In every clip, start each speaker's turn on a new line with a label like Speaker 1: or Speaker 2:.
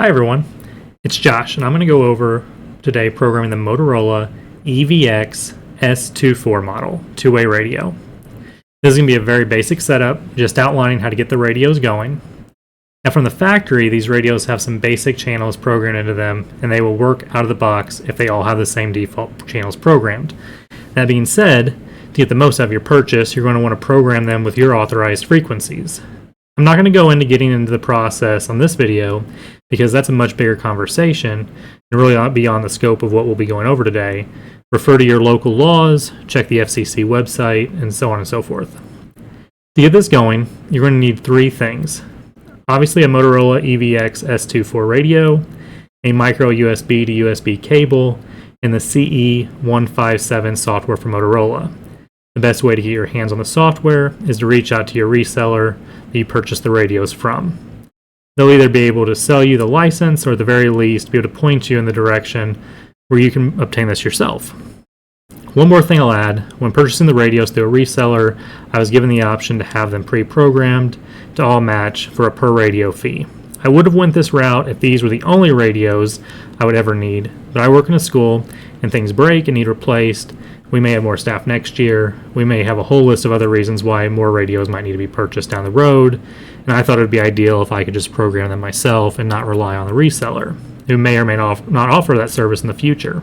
Speaker 1: Hi everyone, it's Josh and I'm going to go over today programming the Motorola EVX-S24 model, two-way radio. This is going to be a very basic setup, just outlining how to get the radios going. Now from the factory, these radios have some basic channels programmed into them and they will work out of the box if they all have the same default channels programmed. That being said, to get the most out of your purchase, you're going to want to program them with your authorized frequencies. I'm not going to go into getting into the process on this video because that's a much bigger conversation and really not beyond the scope of what we'll be going over today. Refer to your local laws, check the FCC website, and so on and so forth. To get this going, you're going to need three things. Obviously a Motorola EVX-S24 radio, a micro USB to USB cable, and the CE-157 software from Motorola. The best way to get your hands on the software is to reach out to your reseller that you purchased the radios from. They'll either be able to sell you the license or at the very least be able to point you in the direction where you can obtain this yourself. One more thing I'll add, when purchasing the radios through a reseller, I was given the option to have them pre-programmed to all match for a per radio fee. I would have went this route if these were the only radios I would ever need, but I work in a school and things break and need replaced. We may have more staff next year. We may have a whole list of other reasons why more radios might need to be purchased down the road, and I thought it would be ideal if I could just program them myself and not rely on the reseller, who may or may not offer that service in the future.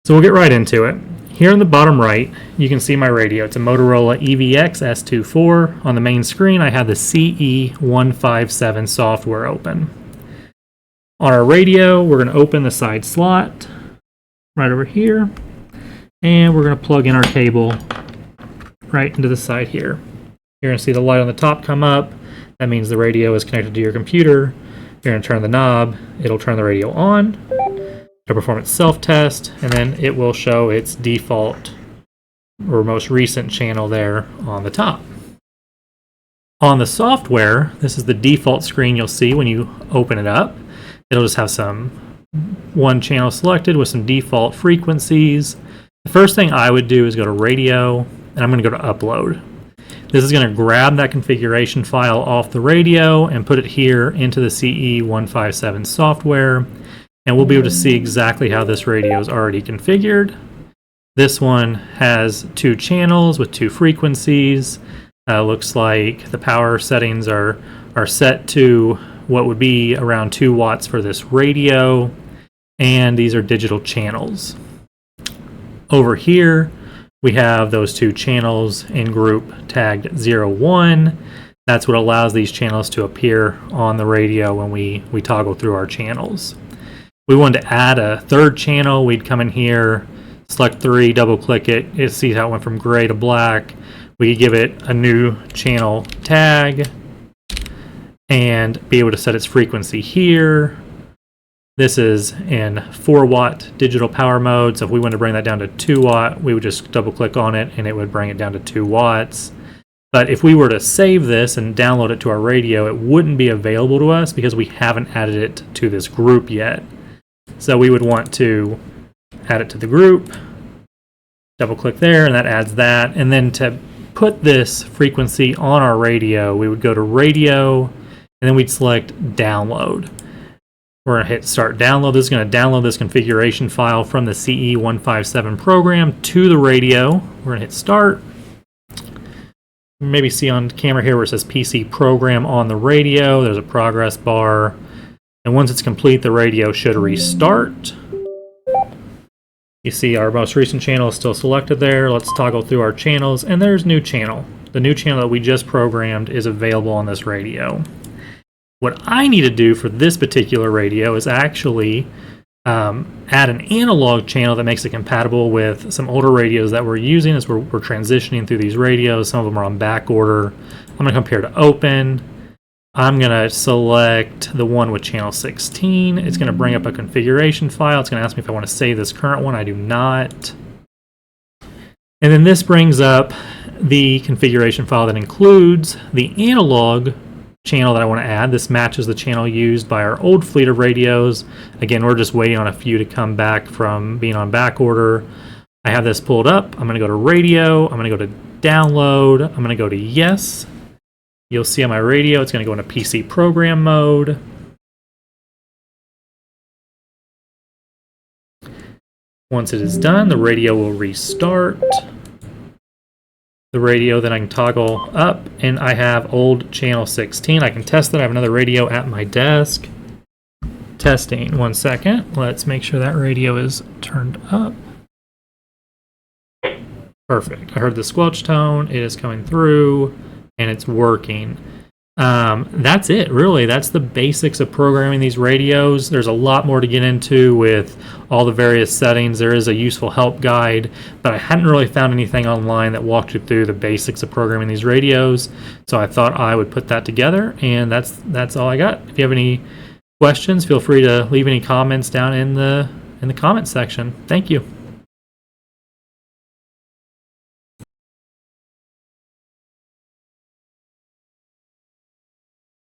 Speaker 1: So we'll get right into it. Here in the bottom right, you can see my radio. It's a Motorola EVX-S24. On the main screen, I have the CE-157 software open. On our radio, we're going to open the side slot right over here. And we're going to plug in our cable right into the side here. You're going to see the light on the top come up. That means the radio is connected to your computer. You're going to turn the knob. It'll turn the radio on. It'll perform its self-test, and then it will show its default or most recent channel there on the top. On the software, this is the default screen you'll see when you open it up. It'll just have one channel selected with some default frequencies. The first thing I would do is go to radio, and I'm going to go to upload. This is going to grab that configuration file off the radio and put it here into the CE-157 software, and we'll be able to see exactly how this radio is already configured. This one has two channels with two frequencies. Looks like the power settings are set to what would be around 2 watts for this radio, and these are digital channels. Over here, we have those two channels in group tagged 01. That's what allows these channels to appear on the radio when we toggle through our channels. We wanted to add a third channel. We'd come in here, select 3, double click it. It sees how it went from gray to black. We could give it a new channel tag and be able to set its frequency here. This is in 4-watt digital power mode, so if we wanted to bring that down to 2-watt, we would just double-click on it and it would bring it down to 2 watts. But if we were to save this and download it to our radio, it wouldn't be available to us because we haven't added it to this group yet. So we would want to add it to the group, double-click there, and that adds that. And then to put this frequency on our radio, we would go to radio, and then we'd select download. We're going to hit start download. This is going to download this configuration file from the CE-157 program to the radio. We're going to hit start. Maybe see on camera here where it says PC program on the radio. There's a progress bar. And once it's complete, the radio should restart. You see our most recent channel is still selected there. Let's toggle through our channels. And there's new channel. The new channel that we just programmed is available on this radio. What I need to do for this particular radio is actually add an analog channel that makes it compatible with some older radios that we're using as we're transitioning through these radios. Some of them are on back order. I'm going to come here to open. I'm going to select the one with channel 16. It's going to bring up a configuration file. It's going to ask me if I want to save this current one. I do not. And then this brings up the configuration file that includes the analog channel that I want to add. This matches the channel used by our old fleet of radios. Again, we're just waiting on a few to come back from being on back order. I have this pulled up. I'm going to go to radio. I'm going to go to download. I'm going to go to yes. You'll see on my radio, it's going to go into PC program mode. Once it is done, the radio will restart. The radio, then I can toggle up, and I have old channel 16. I can test that. I have another radio at my desk. Testing. 1 second. Let's make sure that radio is turned up. Perfect. I heard the squelch tone. It is coming through, and it's working. That's it, really. That's the basics of programming these radios. There's a lot more to get into with all the various settings. There is a useful help guide, but I hadn't really found anything online that walked you through the basics of programming these radios. So I thought I would put that together, and that's all I got. If you have any questions, feel free to leave any comments down in the comments section. Thank you.